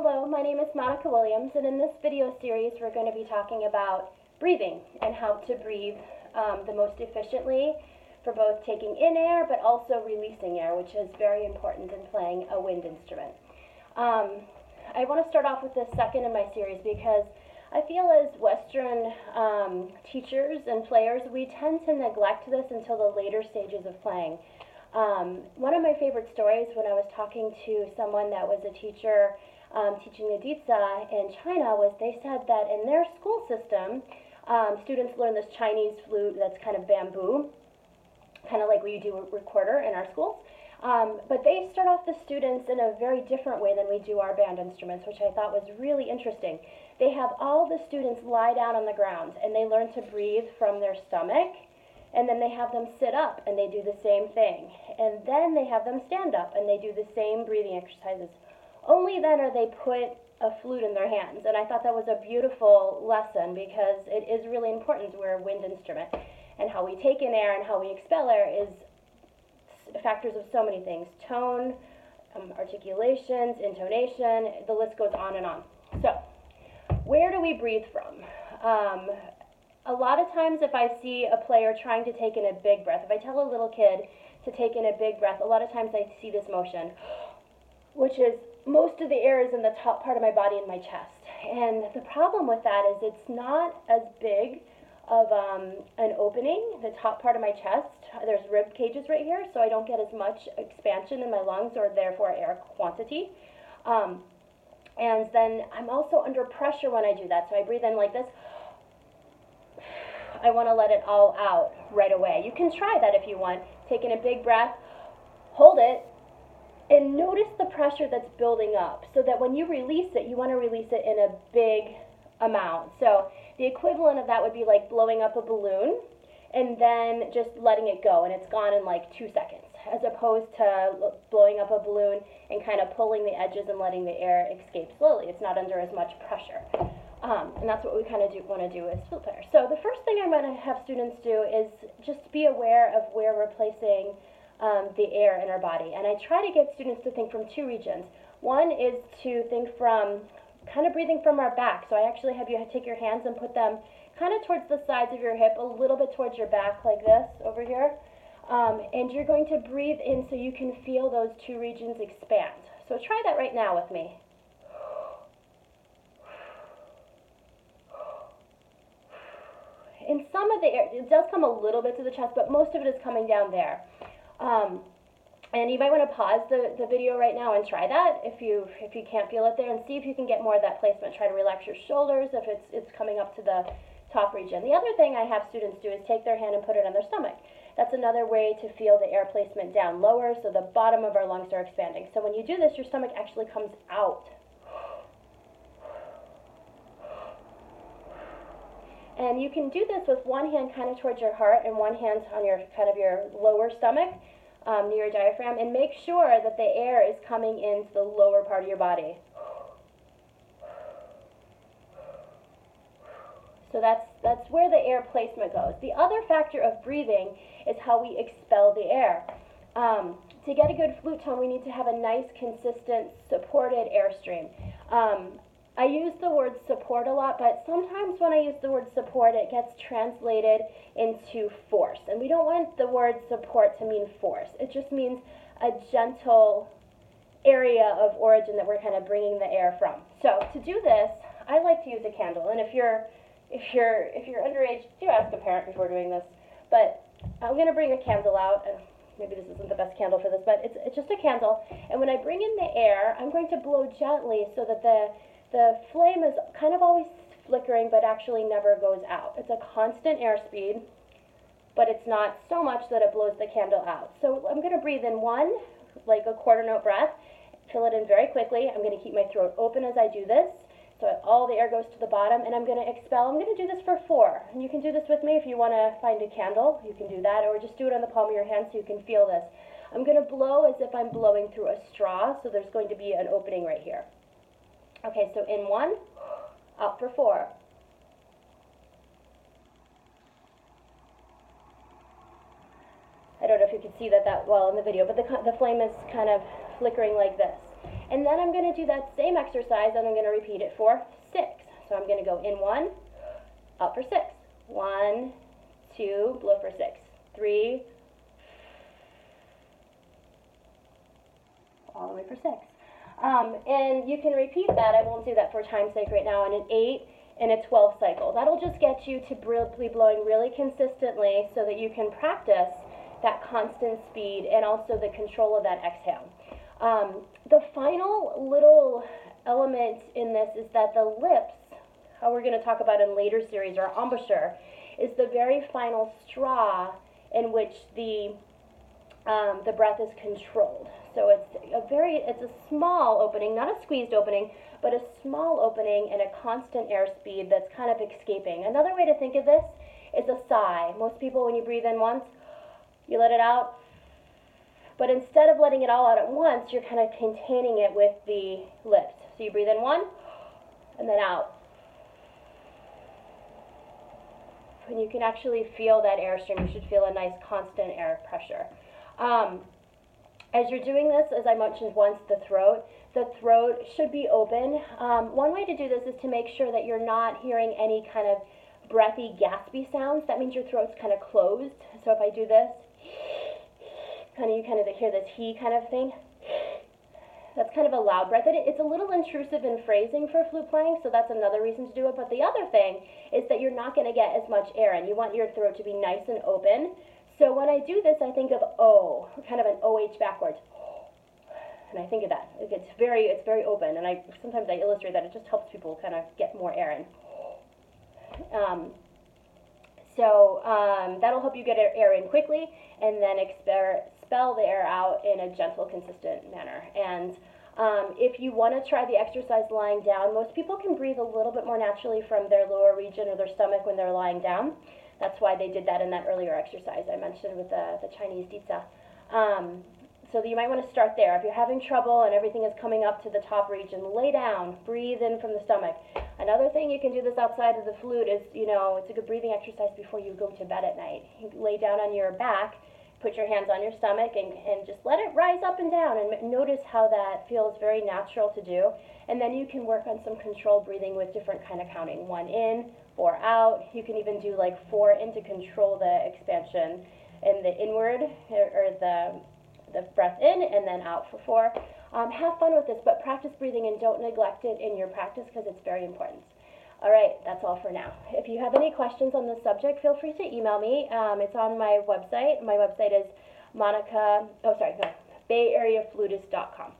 Hello, my name is Monica Williams, and in this video series we're going to be talking about breathing and how to breathe the most efficiently for both taking in air but also releasing air, which is very important in playing a wind instrument. I want to start off with the second in my series because I feel as Western teachers and players, we tend to neglect this until the later stages of playing. One of my favorite stories when I was talking to someone that was a teacher teaching the Ditsa in China was they said that in their school system, students learn this Chinese flute that's kind of bamboo, kind of like we do a recorder in our schools. But they start off the students in a very different way than we do our band instruments, which I thought was really interesting. They have all the students lie down on the ground and they learn to breathe from their stomach. And then they have them sit up and they do the same thing. And then they have them stand up and they do the same breathing exercises. Only then are they put a flute in their hands. And I thought that was a beautiful lesson because it is really important. We're a wind instrument. And how we take in air and how we expel air is factors of so many things. Tone, articulations, intonation, the list goes on and on. So, where do we breathe from? A lot of times if I see a player trying to take in a big breath, if I tell a little kid to take in a big breath, a lot of times I see this motion, which is most of the air is in the top part of my body and my chest. And the problem with that is it's not as big of an opening, the top part of my chest. There's rib cages right here, so I don't get as much expansion in my lungs or therefore air quantity. And then I'm also under pressure when I do that, so I breathe in like this. I want to let it all out right away. You can try that if you want. Take in a big breath, hold it, and notice the pressure that's building up so that when you release it, you want to release it in a big amount. So the equivalent of that would be like blowing up a balloon and then just letting it go, and it's gone in like 2 seconds, as opposed to blowing up a balloon and kind of pulling the edges and letting the air escape slowly. It's not under as much pressure. And that's what we kind of want to do as flute players. So the first thing I'm going to have students do is just be aware of where we're placing the air in our body. And I try to get students to think from 2 regions. One is to think from kind of breathing from our back. So I actually have you take your hands and put them kind of towards the sides of your hip, a little bit towards your back like this over here. And you're going to breathe in so you can feel those 2 regions expand. So try that right now with me. In some of the air, it does come a little bit to the chest, but most of it is coming down there. And you might want to pause the video right now and try that if you can't feel it there, and see if you can get more of that placement. Try to relax your shoulders if it's coming up to the top region. The other thing I have students do is take their hand and put it on their stomach. That's another way to feel the air placement down lower, so the bottom of our lungs are expanding. So when you do this, your stomach actually comes out. And you can do this with one hand kind of towards your heart and one hand on your kind of your lower stomach, near your diaphragm, and make sure that the air is coming into the lower part of your body. So that's where the air placement goes. The other factor of breathing is how we expel the air. To get a good flute tone, we need to have a nice, consistent, supported airstream. I use the word support a lot, but sometimes when I use the word support, it gets translated into force. And we don't want the word support to mean force. It just means a gentle area of origin that we're kind of bringing the air from. So to do this, I like to use a candle. And if you're underage, do ask a parent before doing this. But I'm going to bring a candle out. Maybe this isn't the best candle for this, but it's just a candle. And when I bring in the air, I'm going to blow gently so that the flame is kind of always flickering, but actually never goes out. It's a constant airspeed, but it's not so much that it blows the candle out. So I'm going to breathe in one, like a quarter note breath, fill it in very quickly. I'm going to keep my throat open as I do this, so all the air goes to the bottom, and I'm going to expel. I'm going to do this for 4. And you can do this with me if you want to find a candle. You can do that, or just do it on the palm of your hand so you can feel this. I'm going to blow as if I'm blowing through a straw, so there's going to be an opening right here. Okay, so in 1, out for 4. I don't know if you can see that well in the video, but the flame is kind of flickering like this. And then I'm going to do that same exercise, and I'm going to repeat it for 6. So I'm going to go in 1, up for 6. 1, 2, blow for 6. 3, all the way for 6. And you can repeat that. I won't do that for time's sake right now, in an 8 and a 12 cycle. That'll just get you to be blowing really consistently so that you can practice that constant speed and also the control of that exhale. The final little element in this is that the lips, how we're going to talk about in later series, or embouchure, is the very final straw in which the breath is controlled. So it's a small opening, not a squeezed opening, but a small opening and a constant airspeed that's kind of escaping. Another way to think of this is a sigh. Most people, when you breathe in once, you let it out. But instead of letting it all out at once, you're kind of containing it with the lips. So you breathe in 1, and then out. And you can actually feel that airstream. You should feel a nice constant air pressure. As you're doing this, as I mentioned once, the throat should be open. One way to do this is to make sure that you're not hearing any kind of breathy, gaspy sounds. That means your throat's kind of closed. So if I do this, you kind of hear this he kind of thing. That's kind of a loud breath. It's a little intrusive in phrasing for flute playing, so that's another reason to do it. But the other thing is that you're not going to get as much air in. You want your throat to be nice and open. So when I do this, I think of O, kind of an OH backwards. And I think of that. It's very open, and sometimes I illustrate that. It just helps people kind of get more air in. That'll help you get air in quickly, and then expel the air out in a gentle, consistent manner. And if you want to try the exercise lying down, most people can breathe a little bit more naturally from their lower region or their stomach when they're lying down. That's why they did that in that earlier exercise I mentioned with the Chinese ditsa. So you might want to start there. If you're having trouble and everything is coming up to the top region, lay down, breathe in from the stomach. Another thing, you can do this outside of the flute, is, it's a good breathing exercise before you go to bed at night. You lay down on your back, put your hands on your stomach, and just let it rise up and down, and notice how that feels very natural to do. And then you can work on some controlled breathing with different kind of counting. 1 in, 4 out. You can even do like 4 in to control the expansion in the inward, or the breath in and then out for 4. Have fun with this, but practice breathing and don't neglect it in your practice because it's very important. All right, that's all for now. If you have any questions on this subject, feel free to email me. It's on my website. My website is BayAreaFlutist.com.